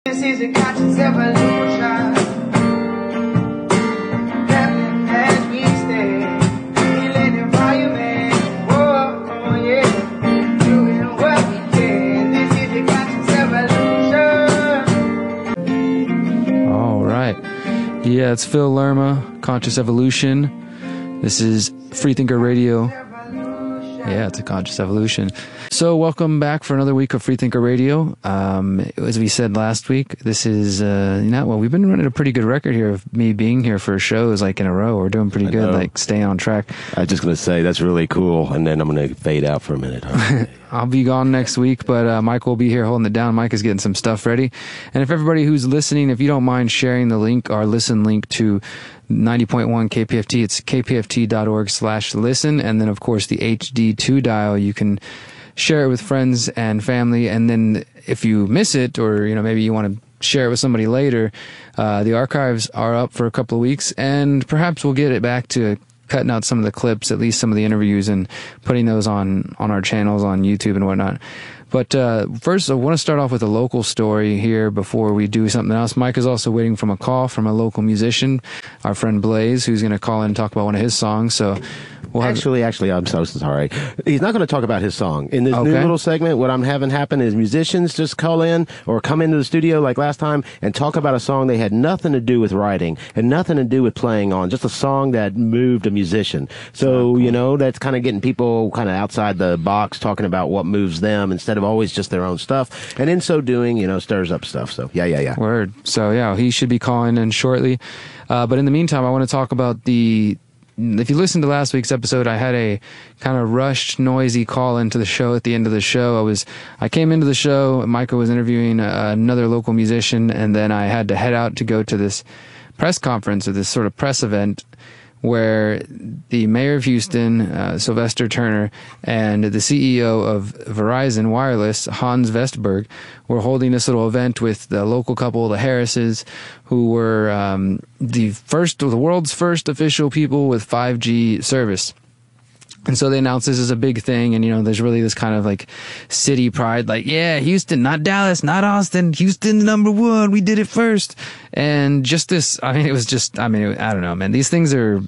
This is a conscious evolution. Nothing as we stay in an environment. Oh, yeah. Doing what we can. This is a conscious evolution. All right. Yeah, it's Phil Lerma, Conscious Evolution. This is Freethinker Radio. Yeah, it's a Conscious Evolution. So welcome back for another week of Freethinker Radio. As we said last week, this is, we've been running a pretty good record here of me being here for shows like in a row. We're doing pretty good, like staying on track. I was just going to say, that's really cool. And then I'm going to fade out for a minute. Huh? I'll be gone next week, but Mike will be here holding it down. Mike is getting some stuff ready. And if everybody who's listening, if you don't mind sharing the link, our listen link to 90.1 KPFT, it's kpft.org/listen. And then, of course, the HD2 dial, you can share it with friends and family. And then if you miss it, or, maybe you want to share it with somebody later, the archives are up for a couple of weeks, and perhaps we'll get it back to cutting out some of the clips, at least some of the interviews, and putting those on our channels on YouTube and whatnot. But first, I want to start off with a local story here before we do something else. Mike is also waiting from a call from a local musician, our friend Blaze, who's going to call in and talk about one of his songs. So we'll have... Actually, I'm so sorry. He's not going to talk about his song. In this new little segment, what I'm having happen is musicians just call in or come into the studio like last time and talk about a song they had nothing to do with writing and nothing to do with playing on, just a song that moved a musician. So, cool. That's kind of getting people kind of outside the box talking about what moves them instead of always just their own stuff. And in so doing, stirs up stuff. So, yeah. Word. So, yeah, he should be calling in shortly. But in the meantime, I want to talk about if you listened to last week's episode, I had a kind of rushed, noisy call into the show at the end of the show. I came into the show, Micah was interviewing another local musician, and then I had to head out to go to this press conference, or this sort of press event, where the mayor of Houston, Sylvester Turner, and the CEO of Verizon Wireless, Hans Vestberg, were holding this little event with the local couple, the Harrises, who were the world's first official people with 5G service. And so they announced this is a big thing, and, there's really this kind of, like, city pride, like, yeah, Houston, not Dallas, not Austin, Houston, #1, we did it first. And just this, I don't know, man, these things are,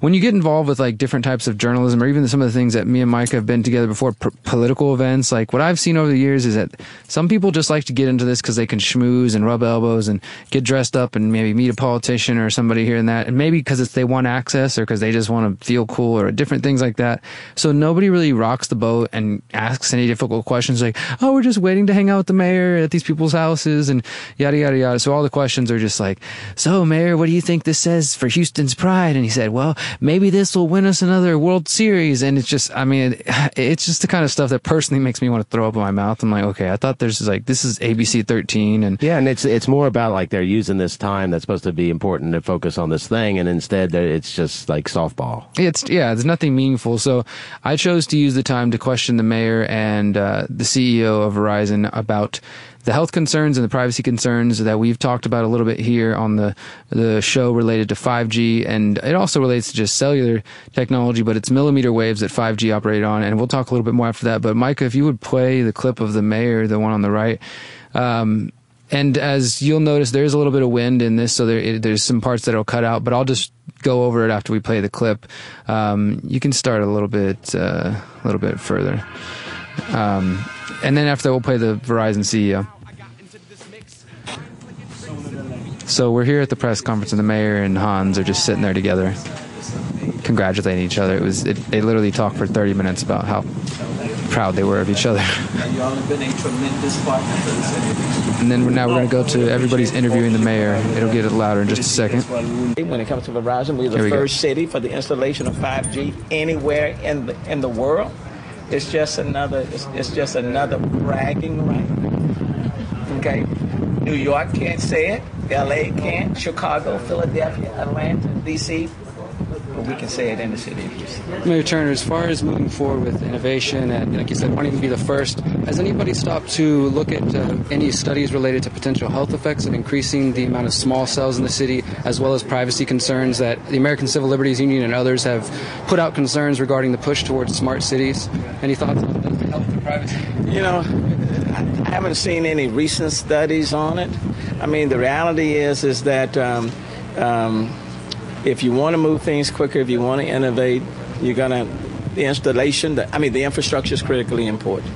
when you get involved with, like, different types of journalism, or even some of the things that me and Mike have been together before, political events, like, what I've seen over the years is that some people just like to get into this because they can schmooze and rub elbows and get dressed up and maybe meet a politician or somebody here and that, and maybe because they want access or because they just want to feel cool or different things like that. So nobody really rocks the boat and asks any difficult questions like, oh, we're just waiting to hang out with the mayor at these people's houses and yada, yada, yada. So all the questions are just like, so mayor, what do you think this says for Houston's pride? And he said, well, maybe this will win us another World Series. And it's just, it's just the kind of stuff that personally makes me want to throw up in my mouth. I'm like, okay, I thought this is ABC 13. And yeah, and it's more about like they're using this time that's supposed to be important to focus on this thing, and instead it's just like softball. There's nothing meaningful. So I chose to use the time to question the mayor and the CEO of Verizon about the health concerns and the privacy concerns that we've talked about a little bit here on the show related to 5G. And it also relates to just cellular technology, but it's millimeter waves that 5G operate on. And we'll talk a little bit more after that. But Micah, if you would play the clip of the mayor, the one on the right. And as you'll notice, there's a little bit of wind in this, so there's some parts that will cut out, but I'll just go over it after we play the clip. You can start a little bit further. And then after that, we'll play the Verizon CEO. So we're here at the press conference, and the mayor and Hans are just sitting there together, congratulating each other. They literally talked for 30 minutes about how proud they were of each other. You all have been a tremendous partner for this interview. And then now we're going to go to everybody's interviewing the mayor. It'll get louder in just a second. When it comes to Verizon, we're the first city for the installation of 5G anywhere in the world. It's just another bragging right. Okay, New York can't say it, LA can't, Chicago, Philadelphia, Atlanta, DC. But we can say it in the city of Houston. Mayor Turner, as far as moving forward with innovation and, like you said, wanting to be the first, has anybody stopped to look at any studies related to potential health effects of increasing the amount of small cells in the city, as well as privacy concerns that the American Civil Liberties Union and others have put out concerns regarding the push towards smart cities? Any thoughts on the health and privacy? haven't seen any recent studies on it. I mean, the reality is that if you want to move things quicker, if you want to innovate, the infrastructure is critically important.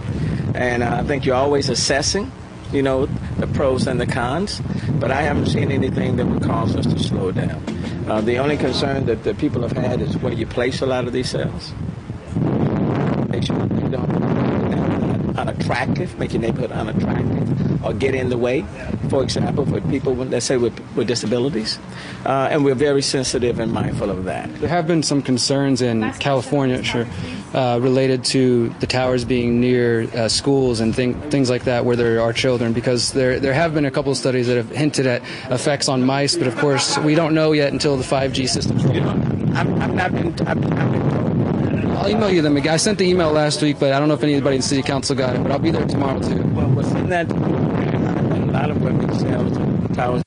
And I think you're always assessing, the pros and the cons, but I haven't seen anything that would cause us to slow down. The only concern that the people have had is where you place a lot of these cells. Make sure you don't make your neighborhood unattractive or get in the way, for example, for people, let's say, with disabilities. And we're very sensitive and mindful of that. There have been some concerns in California, related to the towers being near schools and things like that where there are children, because there have been a couple of studies that have hinted at effects on mice, but of course we don't know yet until the 5G systems roll out. I've been told. I'll email you them again. I sent the email last week, but I don't know if anybody in City Council got it, but I'll be there tomorrow too. Well, within that, a lot of women cells, towers.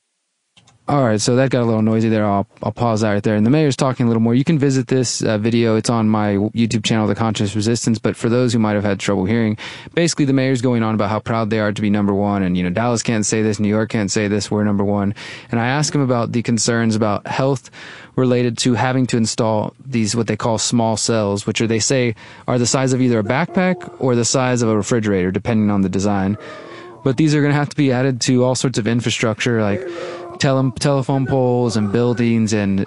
All right, so that got a little noisy there. I'll pause that right there. And the mayor's talking a little more. You can visit this video. It's on my YouTube channel, The Conscious Resistance. But for those who might have had trouble hearing, basically the mayor's going on about how proud they are to be number one. And, Dallas can't say this, New York can't say this, we're number one. And I asked him about the concerns about health related to having to install these, what they call small cells, which they say are the size of either a backpack or the size of a refrigerator, depending on the design. But these are going to have to be added to all sorts of infrastructure, like telephone poles and buildings, and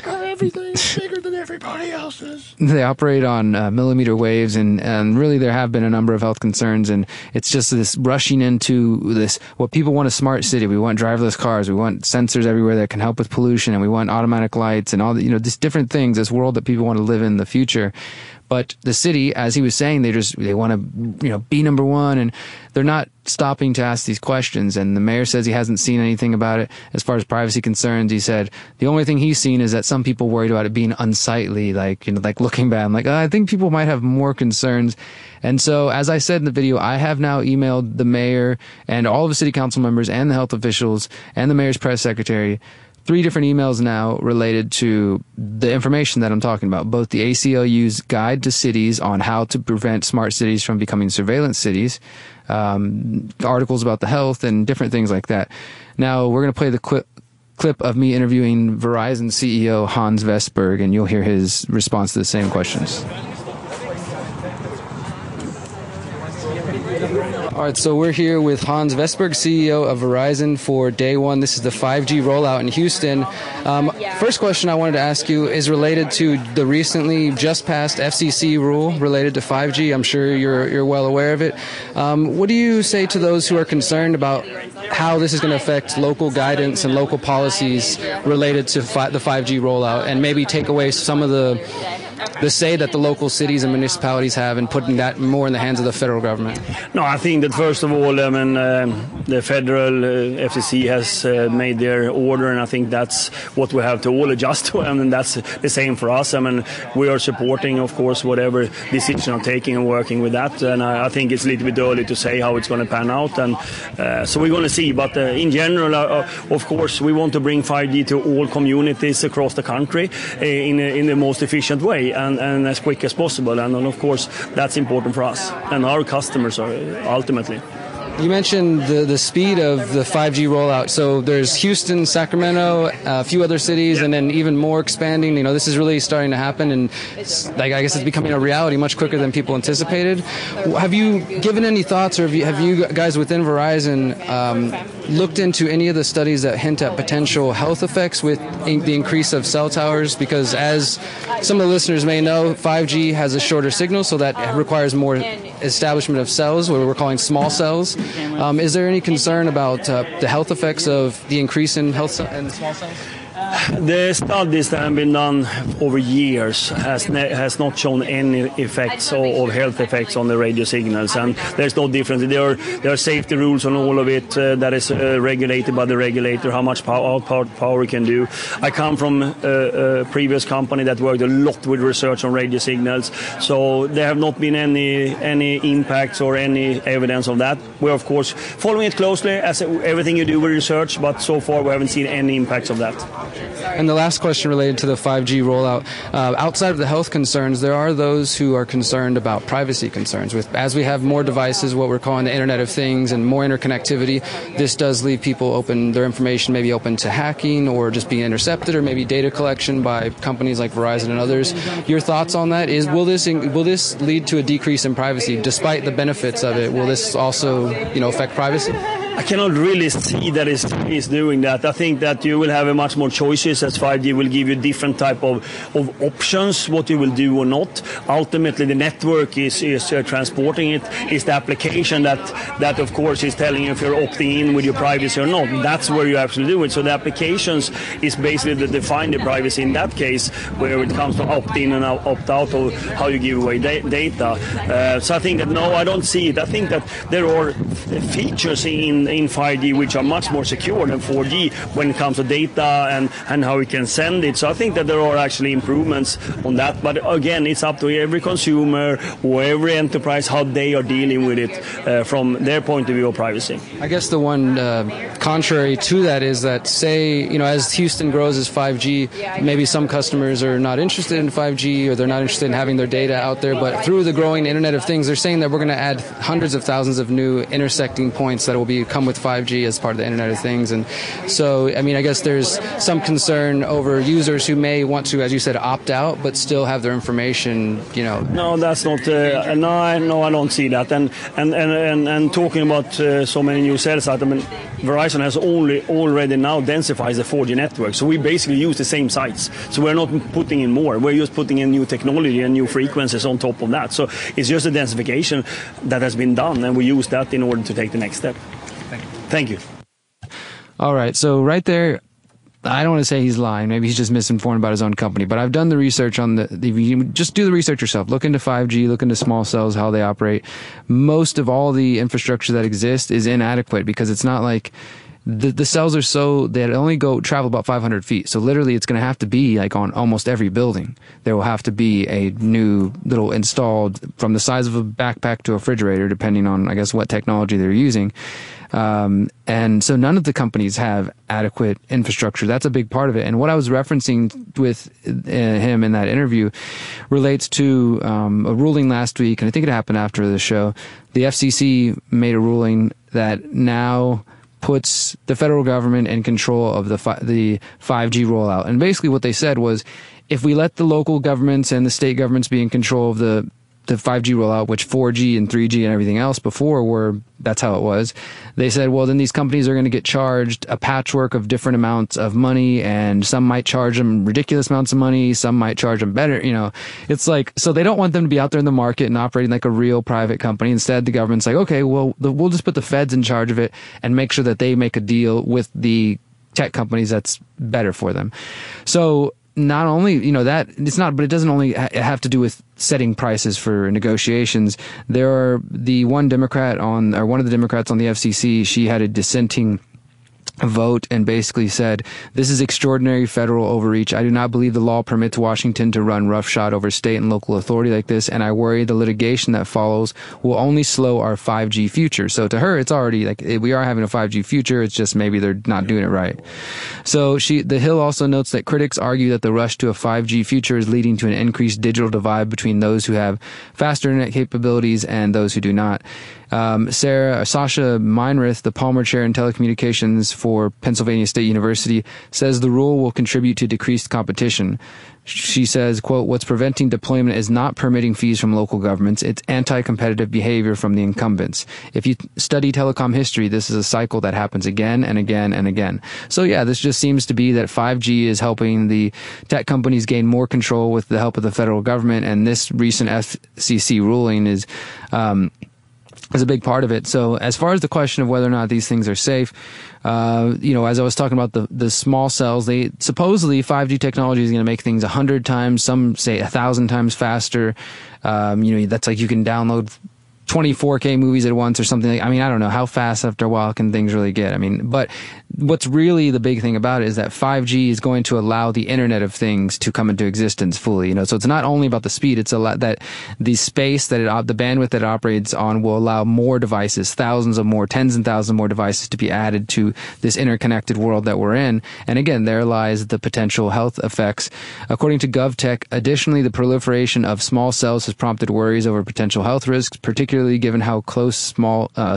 everything's bigger than everybody else's. They operate on millimeter waves, and really there have been a number of health concerns, and it's just this rushing into this, what people want: a smart city. We want driverless cars, we want sensors everywhere that can help with pollution, and we want automatic lights and all the, just different things, this world that people want to live in the future. But the city, as he was saying, they want to, be number one, and they're not stopping to ask these questions. And the mayor says he hasn't seen anything about it as far as privacy concerns. He said the only thing he's seen is that some people worried about it being unsightly, like looking bad. I'm like, I think people might have more concerns. And so, as I said in the video, I have now emailed the mayor and all of the city council members and the health officials and the mayor's press secretary 3 different emails now related to the information that I'm talking about, both the ACLU's guide to cities on how to prevent smart cities from becoming surveillance cities, articles about the health and different things like that. Now, we're going to play the clip of me interviewing Verizon CEO Hans Vestberg, and you'll hear his response to the same questions. All right, so we're here with Hans Vestberg, CEO of Verizon, for day one. This is the 5G rollout in Houston. First question I wanted to ask you is related to the recently just passed FCC rule related to 5G. I'm sure you're well aware of it. What do you say to those who are concerned about how this is going to affect local guidance and local policies related to the 5G rollout, and maybe take away some of the say that the local cities and municipalities have, and putting that more in the hands of the federal government? No, I think that first of all, the federal FCC has made their order, and I think that's what we have to all adjust to, and that's the same for us. I mean, we are supporting, of course, whatever decision are taking and working with that, and I think it's a little bit early to say how it's going to pan out, and so we're going to see. But in general, of course, we want to bring 5G to all communities across the country in the most efficient way and as quick as possible, and of course that's important for us and our customers are ultimately. You mentioned the speed of the 5G rollout. So there's Houston, Sacramento, a few other cities, and then even more expanding. This is really starting to happen, and I guess it's becoming a reality much quicker than people anticipated. Have you given any thoughts, or have you guys within Verizon looked into any of the studies that hint at potential health effects with the increase of cell towers? Because as some of the listeners may know, 5G has a shorter signal, so that requires more establishment of cells, what we're calling small cells. Is there any concern about the health effects of the increase in health and small cells? The studies that have been done over years has not shown any effects or health effects on the radio signals, and there's no difference. There are safety rules on all of it that is regulated by the regulator, how much power we can do. I come from a previous company that worked a lot with research on radio signals, so there have not been any impacts or any evidence of that. We're of course following it closely as everything you do with research, but so far we haven't seen any impacts of that. And the last question related to the 5G rollout, outside of the health concerns, there are those who are concerned about privacy concerns. As we have more devices, what we're calling the Internet of Things, and more interconnectivity, this does leave people open, their information maybe open to hacking or just being intercepted, or maybe data collection by companies like Verizon and others. Your thoughts on that? Will this lead to a decrease in privacy despite the benefits of it? Will this also, affect privacy? I cannot really see that it's doing that. I think that you will have much more choices, as 5G will give you different type of options, what you will do or not. Ultimately, the network is transporting it. It's the application that of course is telling you if you're opting in with your privacy or not. That's where you actually do it. So the applications is basically to define the privacy in that case, where it comes to opt in and opt out, or how you give away data. So I think that, no, I don't see it. I think that there are features in 5G which are much more secure than 4G when it comes to data and how we can send it. So I think that there are actually improvements on that. But again, it's up to every consumer or every enterprise how they are dealing with it from their point of view of privacy. I guess the one contrary to that is that, say, as Houston grows as 5G, maybe some customers are not interested in 5G, or they're not interested in having their data out there. But through the growing Internet of Things, they're saying that we're going to add hundreds of thousands of new intersecting points that will come with 5G as part of the Internet of Things. And so, I guess there's some concern over users who may want to, as you said, opt out, but still have their information, No, that's not, no, I don't see that. And talking about so many new cell sites, Verizon has already now densified the 4G network. So we basically use the same sites. So we're not putting in more. We're just putting in new technology and new frequencies on top of that. So it's just a densification that has been done, and we use that in order to take the next step. Thank you. All right. So right there, I don't want to say he's lying. Maybe he's just misinformed about his own company. But I've done the research on you just do the research yourself. Look into 5G, look into small cells, how they operate. Most of all the infrastructure that exists is inadequate, because it's not like the cells are they only travel about 500 feet. So literally it's going to have to be like on almost every building. There will have to be a new little installed, from the size of a backpack to a refrigerator, depending on, I guess, what technology they're using. And so none of the companies have adequate infrastructure. That's a big part of it. And what I was referencing with him in that interview relates to a ruling last week, and I think it happened after the show. The FCC made a ruling that now puts the federal government in control of the 5G rollout. And basically what they said was, if we let the local governments and the state governments be in control of the 5G rollout, which 4G and 3G and everything else before that's how it was. They said, well, then these companies are going to get charged a patchwork of different amounts of money, and some might charge them ridiculous amounts of money, some might charge them better. It's like, so they don't want them to be out there in the market and operating like a real private company. Instead, the government's like, okay, well, we'll just put the feds in charge of it and make sure that they make a deal with the tech companies that's better for them. So not only, that it's not, but it doesn't only have to do with setting prices for negotiations. There are one of the Democrats on the FCC, she had a dissenting vote and basically said, this is extraordinary federal overreach. I do not believe the law permits Washington to run roughshod over state and local authority like this, and I worry the litigation that follows will only slow our 5G future. So to her, it's already like, we are having a 5G future, it's just maybe they're not doing it right. So the Hill also notes that critics argue that the rush to a 5G future is leading to an increased digital divide between those who have faster internet capabilities and those who do not. Sasha Meinrith, the Palmer Chair in Telecommunications for Pennsylvania State University, says the rule will contribute to decreased competition. She says, quote, what's preventing deployment is not permitting fees from local governments. It's anti-competitive behavior from the incumbents. If you study telecom history, this is a cycle that happens again and again and again. So yeah, this just seems to be that 5G is helping the tech companies gain more control with the help of the federal government. And this recent FCC ruling is a big part of it. So as far as the question of whether or not these things are safe, as I was talking about the small cells, supposedly 5G technology is going to make things 100 times, some say 1,000 times faster. That's like you can download 24K movies at once or something like, I mean, I don't know how fast after a while can things really get. I mean, but what's really the big thing about it is that 5G is going to allow the Internet of Things to come into existence fully, you know. So it's not only about the speed, it's a lot that the space that the bandwidth that it operates on will allow more devices, thousands of more, tens and thousands more devices to be added to this interconnected world that we're in. And again, there lies the potential health effects. According to GovTech, additionally, the proliferation of small cells has prompted worries over potential health risks, particularly given how close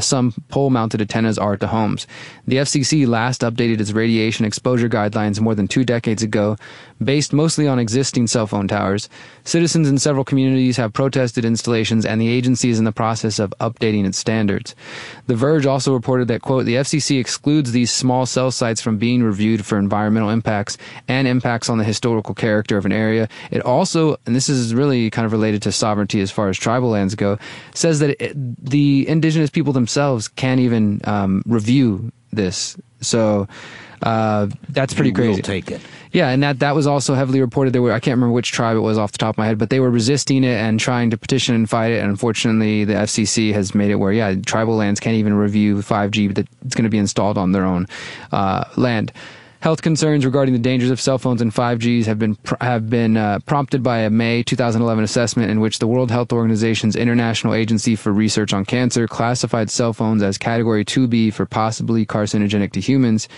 some pole-mounted antennas are to homes. The FCC last updated its radiation exposure guidelines more than 2 decades ago, based mostly on existing cell phone towers. Citizens in several communities have protested installations, and the agency is in the process of updating its standards. The Verge also reported that, quote, the FCC excludes these small cell sites from being reviewed for environmental impacts and impacts on the historical character of an area. It also, and this is really kind of related to sovereignty as far as tribal lands go, says that the indigenous people themselves can't even review this. So that's pretty crazy. We'll take it. Yeah, and that was also heavily reported. I can't remember which tribe it was off the top of my head, but they were resisting it and trying to petition and fight it. And unfortunately, the FCC has made it where, yeah, tribal lands can't even review 5G that's going to be installed on their own land. Health concerns regarding the dangers of cell phones and 5Gs have been prompted by a May 2011 assessment in which the World Health Organization's International Agency for Research on Cancer classified cell phones as Category 2B for possibly carcinogenic to humans.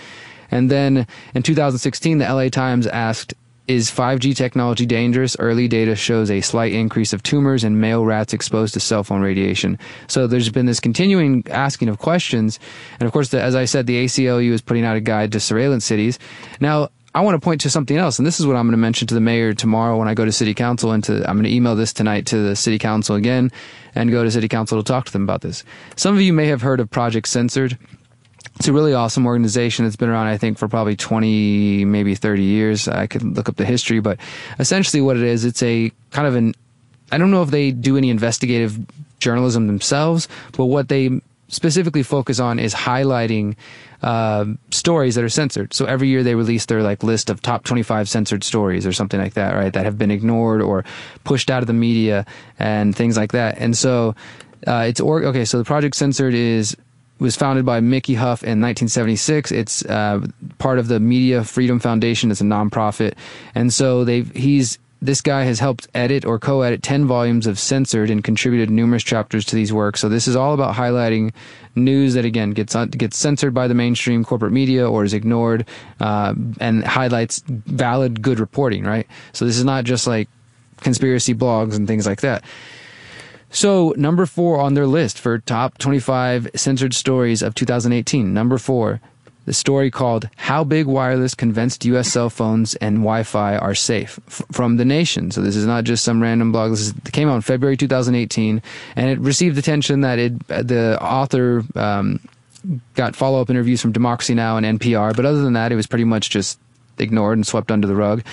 And then in 2016, the LA Times asked, is 5G technology dangerous? Early data shows a slight increase of tumors in male rats exposed to cell phone radiation. So there's been this continuing asking of questions. And of course, as I said, the ACLU is putting out a guide to surveillance cities. Now, I want to point to something else, and this is what I'm going to mention to the mayor tomorrow when I go to city council, and I'm going to email this tonight to the city council again and go to city council to talk to them about this. Some of you may have heard of Project Censored. It's a really awesome organization that's been around, I think, for probably 20, maybe 30 years. I could look up the history, but essentially what it is, it's a kind of I don't know if they do any investigative journalism themselves, but what they specifically focus on is highlighting stories that are censored. So every year they release their list of top 25 censored stories or something like that, right? That have been ignored or pushed out of the media and things like that. And so so the Project Censored was founded by Mickey Huff in 1976. It's part of the Media Freedom Foundation. It's a nonprofit. And so this guy has helped edit or co-edit 10 volumes of Censored and contributed numerous chapters to these works. So this is all about highlighting news that, again, gets censored by the mainstream corporate media or is ignored, and highlights valid, good reporting, right? So this is not just like conspiracy blogs and things like that. So, number 4 on their list for top 25 censored stories of 2018. Number 4, the story called How Big Wireless Convinced U.S. Cell Phones and Wi-Fi Are Safe from The Nation. So this is not just some random blog. It came out in February 2018, and it received attention that the author got follow-up interviews from Democracy Now! And NPR, but other than that, it was pretty much just ignored and swept under the rug.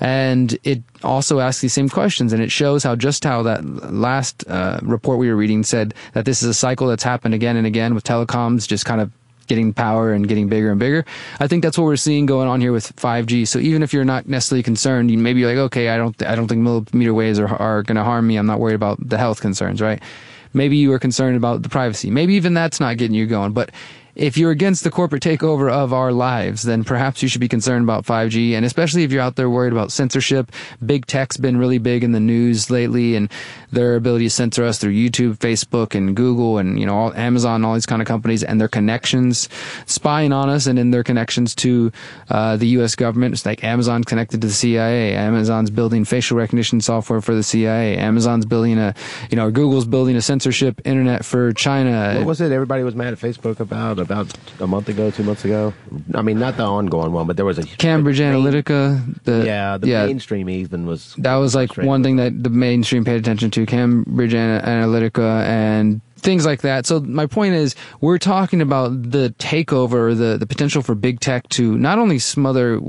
And it also asks these same questions, and it shows how that last report we were reading said that this is a cycle that's happened again and again with telecoms just kind of getting power and getting bigger and bigger. I think that's what we're seeing going on here with 5G. So even if you're not necessarily concerned, you maybe like, okay, I don't think millimeter waves are going to harm me. I'm not worried about the health concerns, right? Maybe you are concerned about the privacy. Maybe even that's not getting you going. But if you're against the corporate takeover of our lives, then perhaps you should be concerned about 5G, and especially if you're out there worried about censorship. Big tech's been really big in the news lately, and their ability to censor us through YouTube, Facebook, and Google, and Amazon, all these kind of companies, and their connections, spying on us, and in their connections to the U.S. government. It's like Amazon connected to the CIA. Amazon's building facial recognition software for the CIA. Amazon's building Google's building a censorship internet for China. What was it everybody was mad at Facebook about a month ago, 2 months ago? I mean, not the ongoing one, but there was a Cambridge Analytica. The mainstream even was. That was like one thing that the mainstream paid attention to, Cambridge Analytica and things like that. So my point is, we're talking about the takeover, the potential for big tech to not only smother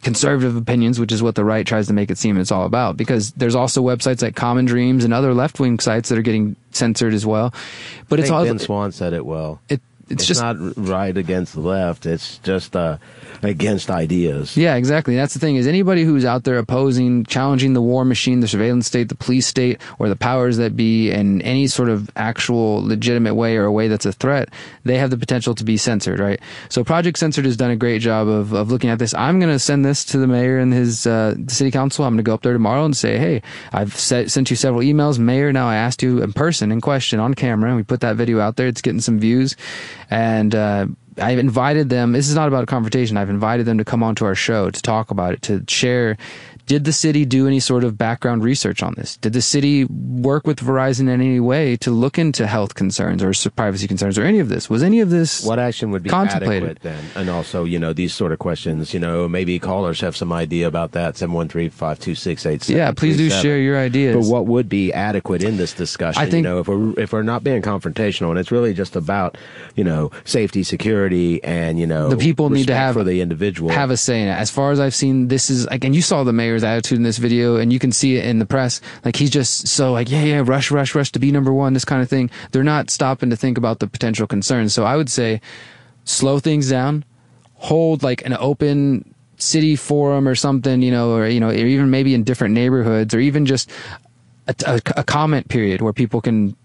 conservative opinions, which is what the right tries to make it seem it's all about, because there's also websites like Common Dreams and other left-wing sites that are getting censored as well. But I think Ben Swann said it well. It's just not right against the left. It's just against ideas. Yeah, exactly. That's the thing, is anybody who's out there opposing, challenging the war machine, the surveillance state, the police state, or the powers that be in any sort of actual legitimate way or a way that's a threat, they have the potential to be censored, right? So Project Censored has done a great job of looking at this. I'm going to send this to the mayor and his city council. I'm going to go up there tomorrow and say, hey, I've sent you several emails. Mayor, now I asked you in person, in question, on camera, and we put that video out there. It's getting some views. And I've invited them. This is not about a confrontation. I've invited them to come onto our show to talk about it, to share. Did the city do any sort of background research on this? Did the city work with Verizon in any way to look into health concerns or privacy concerns or any of this? Was any of this what action would be contemplated adequate then? And also, these sort of questions, maybe callers have some idea about that. 713-526-8737. Yeah, please do share your ideas. But what would be adequate in this discussion? I think, if we're not being confrontational, and it's really just about, safety, security, and, the people need to have for the individual. Have a say in it. As far as I've seen, this is like, and you saw the mayor's attitude in this video, and you can see it in the press. Like, he's just so like, yeah, rush to be number one, this kind of thing. They're not stopping to think about the potential concerns. So I would say, slow things down, hold like an open city forum or something, or even maybe in different neighborhoods, or even just a comment period where people can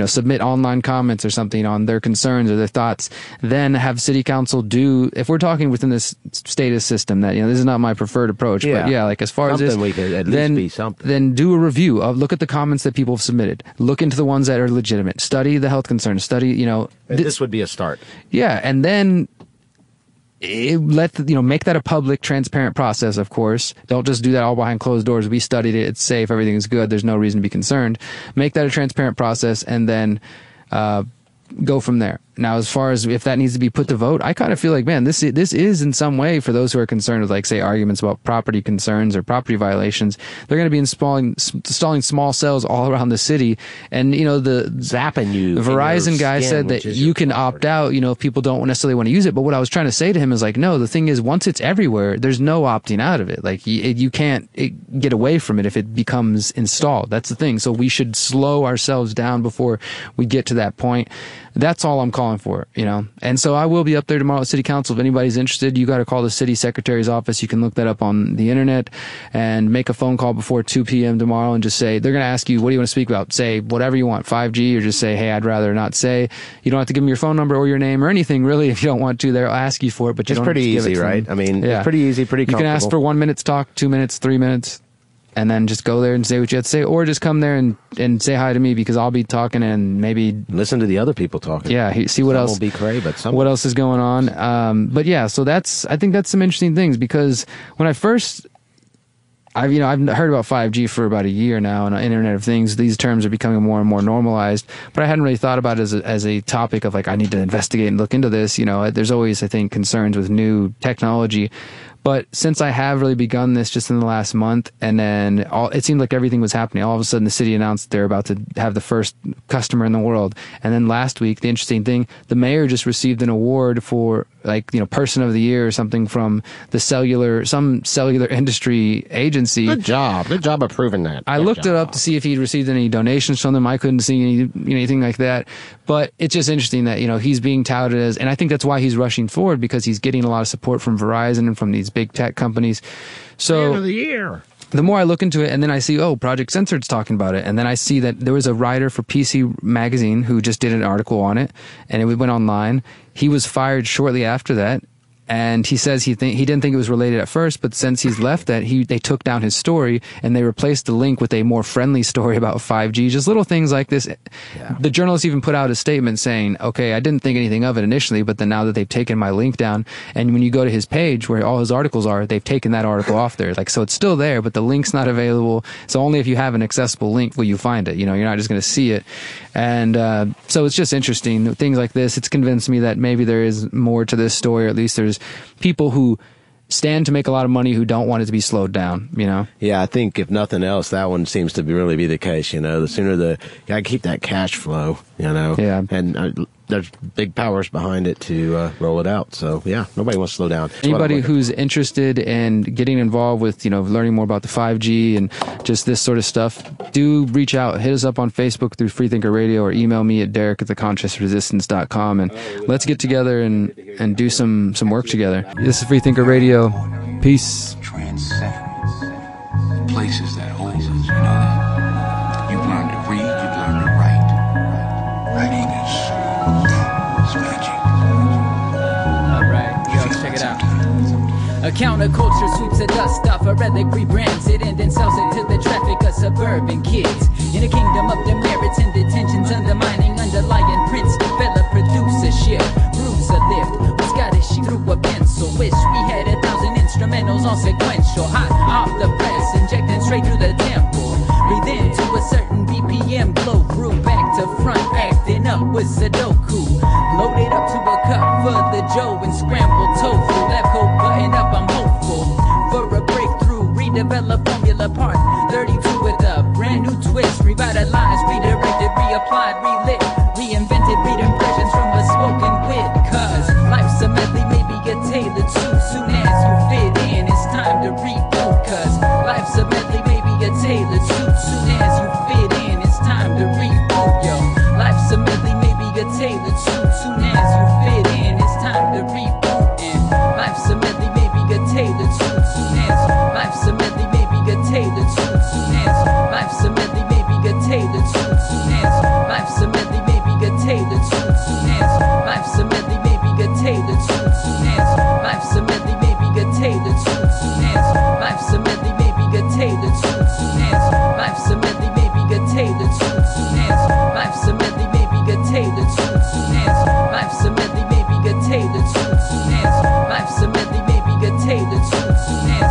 submit online comments or something on their concerns or their thoughts. Then have city council do, if we're talking within this status system, that this is not my preferred approach, but like as far something as this, we could at least be something. Then do a review of, look at the comments that people have submitted, look into the ones that are legitimate, study the health concerns, study this would be a start. Yeah, and then make that a public, transparent process. Of course, don't just do that all behind closed doors. We studied it; it's safe, everything's good. There's no reason to be concerned. Make that a transparent process, and then go from there. Now, as far as if that needs to be put to vote, I kind of feel like, man, this is in some way, for those who are concerned with, like, say, arguments about property concerns or property violations, they're going to be installing small cells all around the city. And, the zapping you. The Verizon guy said that you can opt out, if people don't necessarily want to use it. But what I was trying to say to him is like, no, the thing is, once it's everywhere, there's no opting out of it. Like, you can't get away from it if it becomes installed. That's the thing. So we should slow ourselves down before we get to that point. That's all I'm calling for, And so I will be up there tomorrow at City Council. If anybody's interested, you got to call the city secretary's office. You can look that up on the internet and make a phone call before 2 p.m. tomorrow and just say, they're going to ask you, what do you want to speak about? Say whatever you want, 5G, or just say, hey, I'd rather not say. You don't have to give them your phone number or your name or anything, really, if you don't want to. They'll ask you for it, but you it's don't pretty have to give easy, it to right? them. I mean, it's pretty easy, pretty comfortable. You can ask for 1 minute's talk, 2 minutes, 3 minutes. And then just go there and say what you have to say, or just come there and say hi to me, because I'll be talking and maybe listen to the other people talking. Yeah, see what else. Will be cray, but what else is going on. But yeah, so I think that's some interesting things, because when I first, I've heard about 5G for about a year now, and Internet of Things, these terms are becoming more and more normalized. But I hadn't really thought about it as a topic of like, I need to investigate and look into this. There's always, I think, concerns with new technology. But since I have really begun this just in the last month, and then it seemed like everything was happening. All of a sudden, the city announced they're about to have the first customer in the world. And then last week, the interesting thing, the mayor just received an award for Person of the Year or something from some cellular industry agency. Good job of proving that. I looked it up to see if he'd received any donations from them. I couldn't see anything like that. But it's just interesting that, he's being touted as, and I think that's why he's rushing forward, because he's getting a lot of support from Verizon and from these big tech companies. So Man of the Year. The more I look into it, and then I see, Project Censored's talking about it, and then I see that there was a writer for PC Magazine who just did an article on it, and it went online. He was fired shortly after that, and he says he didn't think it was related at first, but since he's left that, they took down his story and they replaced the link with a more friendly story about 5G. Just little things like this. Yeah. The journalist even put out a statement saying, okay, I didn't think anything of it initially, but then now that they've taken my link down, and when you go to his page where all his articles are, they've taken that article off there. So it's still there, but the link's not available. So only if you have an accessible link will you find it. You're not just going to see it. And so it's just interesting. Things like this, it's convinced me that maybe there is more to this story, or at least there's people who stand to make a lot of money who don't want it to be slowed down, Yeah, I think if nothing else, that one seems to really be the case, The sooner you gotta keep that cash flow, Yeah. And there's big powers behind it to roll it out. So yeah, nobody wants to slow down. Anybody who's interested in getting involved with, learning more about the 5G and just this sort of stuff, do reach out. Hit us up on Facebook through Freethinker Radio or email me at derek@theconsciousresistance.com, and let's get together and do some work together. This is Freethinker Radio. Peace. Transcend places that hold us, you know that. You've learned to read, you've learned to write. Writing is magic. Alright, yo, check it out. A counterculture sweeps the dust off a relic, rebrands it and then sells it to the traffic of suburban kids. In a kingdom of demerits and detentions, undermining underlying prints, develop producership, bruise a lift. Was Scottish, she threw a pencil. Wish we had 1,000 instrumentals on sequential, hot off the press, injecting straight through the temple. Breathe into a certain BPM, blow through back to front, acting up with Sudoku. Loaded up to a cup for the Joe and scrambled tofu. Left coat button up, I'm hopeful for a breakthrough. Redevelop formula part 32 with a brand new twist. Revitalized, redirected, reapplied, relit, reinvented, read impressions from a spoken wit. Cause life's a medley, maybe a tailored suit. Soon as you fit in, it's time to reboot. Cause life's a medley, maybe a tailored suit. Soon as you fit in, it's time to reboot. Yo, life's a medley, maybe a tailored suit. Soon as you fit in, it's time to reboot. And life's a medley, maybe a tailored suit. Soon as life's a medley, maybe a tailored suit. Soon as life's a medley, maybe a tailored suit. Soon as life's a medley, maybe a tailored suit. Soon as life's a medley, maybe a tailored suit. Soon as life's a medley, maybe a tailored suit. Soon as life's a medley, maybe a tailored suit. Soon as life's a medley, maybe a tailored suit. Soon as life's a medley, maybe a tailored suit. Soon as life's a medley, maybe a tailored suit. Soon as life's a medley, maybe a tailored suit. Soon as